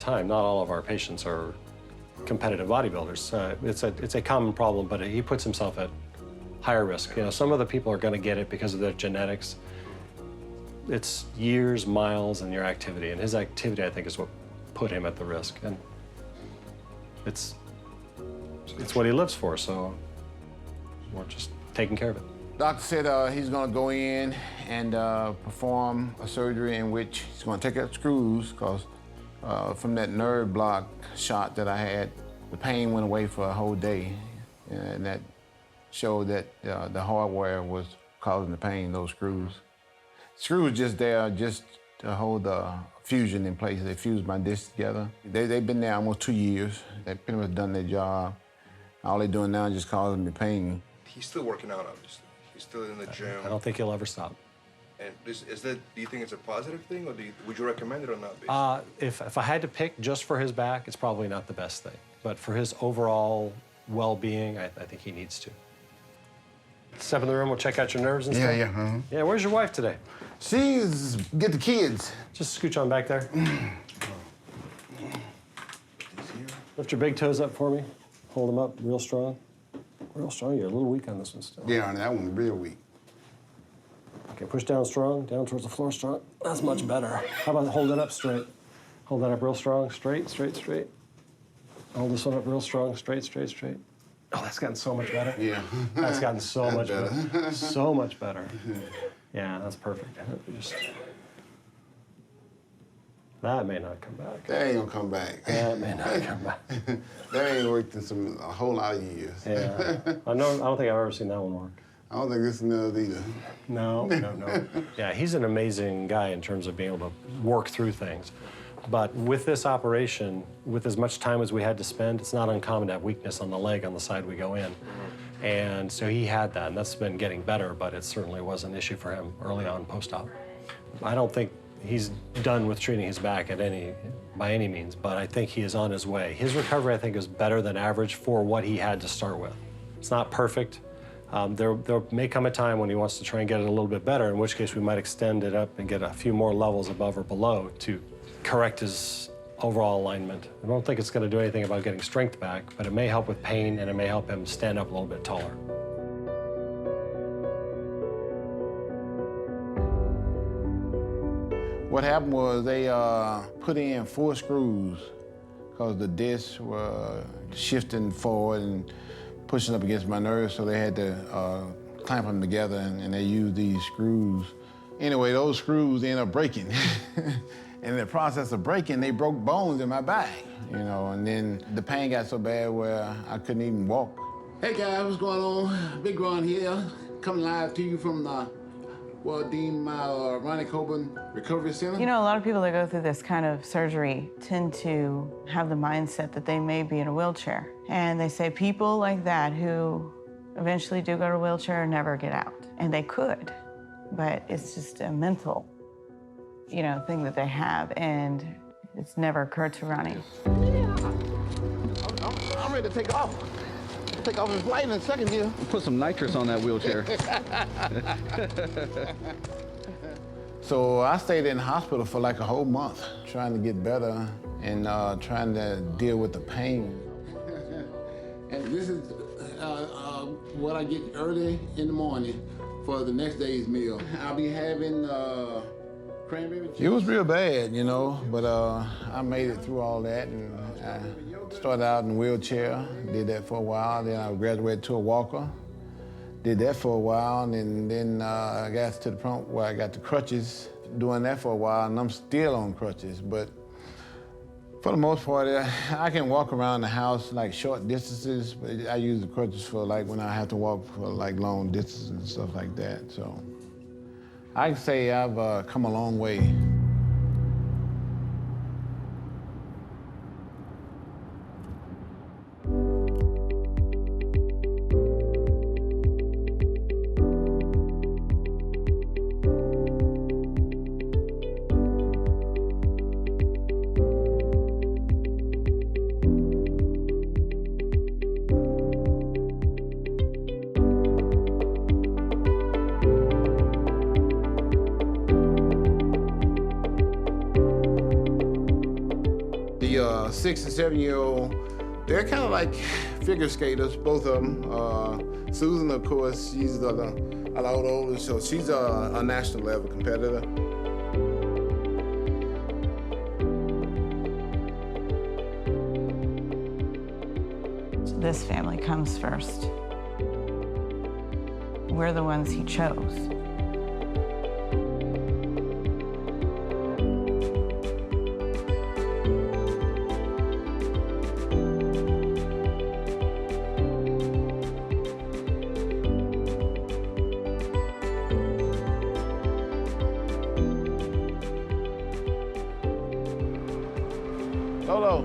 Time, not all of our patients are competitive bodybuilders. It's a common problem, but he puts himself at higher risk. You know, some of the people are going to get it because of their genetics. It's years, miles, and your activity, and his activity, I think, is what put him at the risk, and it's what he lives for. So we're just taking care of it. Doctor said he's going to go in and perform a surgery in which he's going to take out screws, because from that nerve block shot that I had, the pain went away for a whole day, and that showed that the hardware was causing the pain, those screws. Screws just there just to hold the fusion in place. They fused my discs together. They've been there almost 2 years. They've pretty much done their job. All they're doing now is just causing me pain. He's still working out, obviously. He's still in the gym. I don't think he'll ever stop. And is that, do you think it's a positive thing, or would you recommend it or not? If I had to pick just for his back, it's probably not the best thing. But for his overall well-being, I think he needs to. Step in the room, we'll check out your nerves and stuff. Yeah. Yeah, where's your wife today? She's get the kids. Just scooch on back there. Lift your big toes up for me. Hold them up real strong. Real strong. You're a little weak on this one still. Yeah, that one's real weak. Okay, push down strong, down towards the floor strong. That's much better. How about hold it up straight? Hold that up real strong, straight, straight, straight. Hold this one up real strong, straight, straight, straight. Oh, that's gotten so much better. Yeah. That's gotten so much better. So much better. Yeah, that's perfect. Just... That may not come back. That ain't gonna come back. That may not come back. That ain't worked in a whole lot of years. Yeah. I don't think I've ever seen that one work. I don't think this does either. No. Yeah, he's an amazing guy in terms of being able to work through things. But with this operation, with as much time as we had to spend, it's not uncommon to have weakness on the leg on the side we go in. And so he had that, and that's been getting better, but it certainly was an issue for him early on post-op. I don't think he's done with treating his back by any means, but I think he is on his way. His recovery, I think, is better than average for what he had to start with. It's not perfect. There may come a time when he wants to try and get it a little bit better, in which case we might extend it up and get a few more levels above or below to correct his overall alignment. I don't think it's going to do anything about getting strength back, but it may help with pain, and it may help him stand up a little bit taller. What happened was they put in 4 screws because the discs were shifting forward and pushing up against my nerves, so they had to clamp them together, and they used these screws. Anyway, those screws ended up breaking. And in the process of breaking, they broke bones in my back, you know, and then the pain got so bad where I couldn't even walk. Hey guys, what's going on? Big Ron here, coming live to you from the Ronnie Coleman Recovery Center. You know, a lot of people that go through this kind of surgery tend to have the mindset that they may be in a wheelchair. And they say people like that who eventually do go to a wheelchair never get out. And they could, but it's just a mental, you know, thing that they have, and it's never occurred to Ronnie. I'm ready to take off. Take off his flight in a second here. Put some nitrous on that wheelchair. So I stayed in the hospital for like a whole month, trying to get better and trying to deal with the pain. And this is what I get early in the morning for the next day's meal. I'll be having cranberry juice. It was real bad, you know, but I made it through all that, and I started out in a wheelchair, did that for a while, then I graduated to a walker, did that for a while, and then I got to the point where I got the crutches, doing that for a while, and I'm still on crutches, but for the most part, I can walk around the house like short distances, but I use the crutches for like when I have to walk for like long distances and stuff like that, so I can say I've come a long way. the 6 and 7 year old, they're kind of like figure skaters, both of them. Susan, of course, she's a lot older, so she's a national level competitor. This family comes first. We're the ones he chose. Lolo,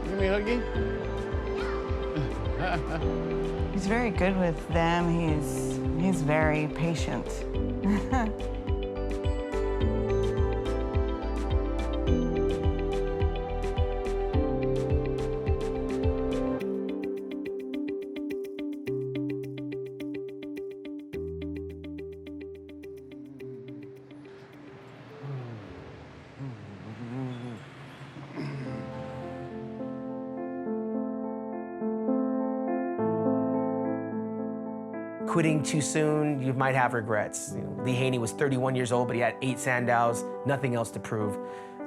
give me a huggy. He's very good with them. He's very patient. Quitting too soon, you might have regrets. You know, Lee Haney was 31 years old, but he had 8 Sandows, nothing else to prove,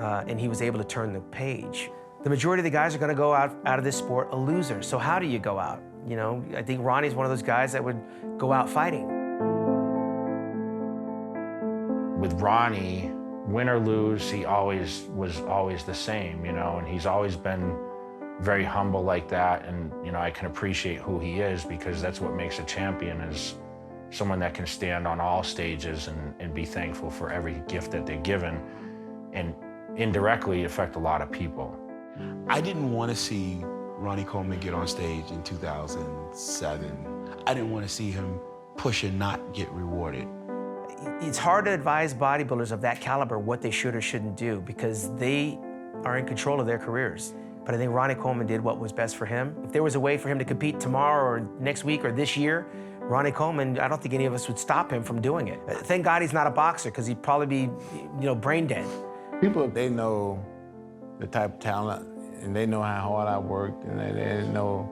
and he was able to turn the page. The majority of the guys are going to go out of this sport a loser. So how do you go out? You know, I think Ronnie's one of those guys that would go out fighting. With Ronnie, win or lose, he was always the same, you know, and he's always been very humble like that, and you know, I can appreciate who he is, because that's what makes a champion, is someone that can stand on all stages and be thankful for every gift that they're given, and indirectly affect a lot of people. I didn't want to see Ronnie Coleman get on stage in 2007. I didn't want to see him push and not get rewarded. It's hard to advise bodybuilders of that caliber what they should or shouldn't do, because they are in control of their careers. But I think Ronnie Coleman did what was best for him. If there was a way for him to compete tomorrow or next week or this year, Ronnie Coleman, I don't think any of us would stop him from doing it. Thank God he's not a boxer, because he'd probably be, you know, brain dead. People, they know the type of talent, and they know how hard I work, and they know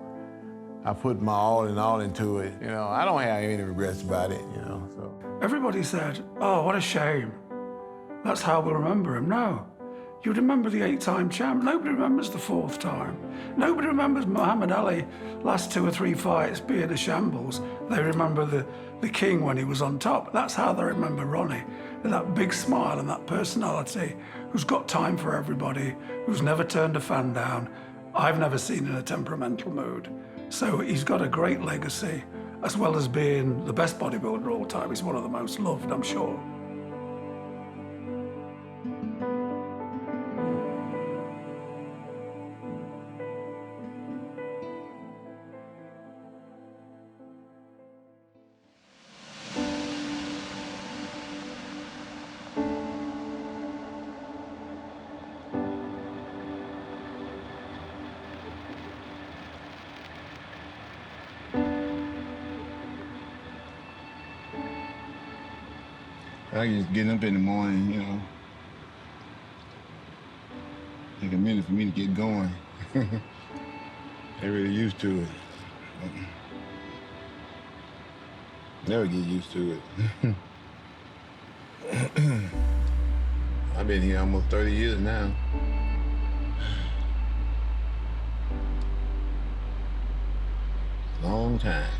I put my all into it. You know, I don't have any regrets about it, you know, so. Everybody said, oh, what a shame. That's how we'll remember him. No. You remember the 8-time champ. Nobody remembers the 4th time. Nobody remembers Muhammad Ali last 2 or 3 fights being a shambles. They remember the king when he was on top. That's how they remember Ronnie. With that big smile and that personality, who's got time for everybody, who's never turned a fan down. I've never seen in a temperamental mood. So he's got a great legacy, as well as being the best bodybuilder of all time. He's one of the most loved, I'm sure. I just getting up in the morning, you know. Take a minute for me to get going. They're really used to it. Never get used to it. I've been here almost 30 years now. Long time.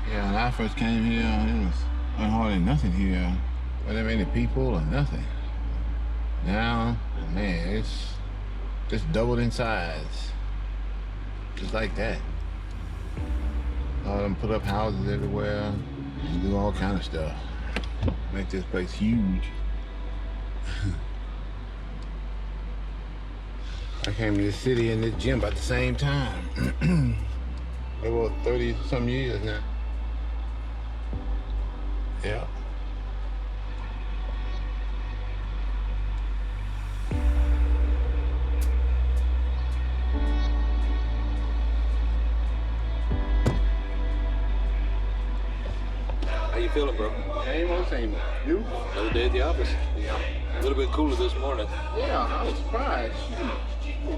Yeah, when I first came here, it was hardly nothing here. Wasn't many people or nothing. Now, man, it's just doubled in size. Just like that. All them put up houses everywhere, and do all kind of stuff. Make this place huge. I came to this city and this gym about the same time. Over 30-some years now. Yeah. How you feeling, bro? Same old, same old. You? Another day at the office. Yeah. A little bit cooler this morning. Yeah, I was surprised.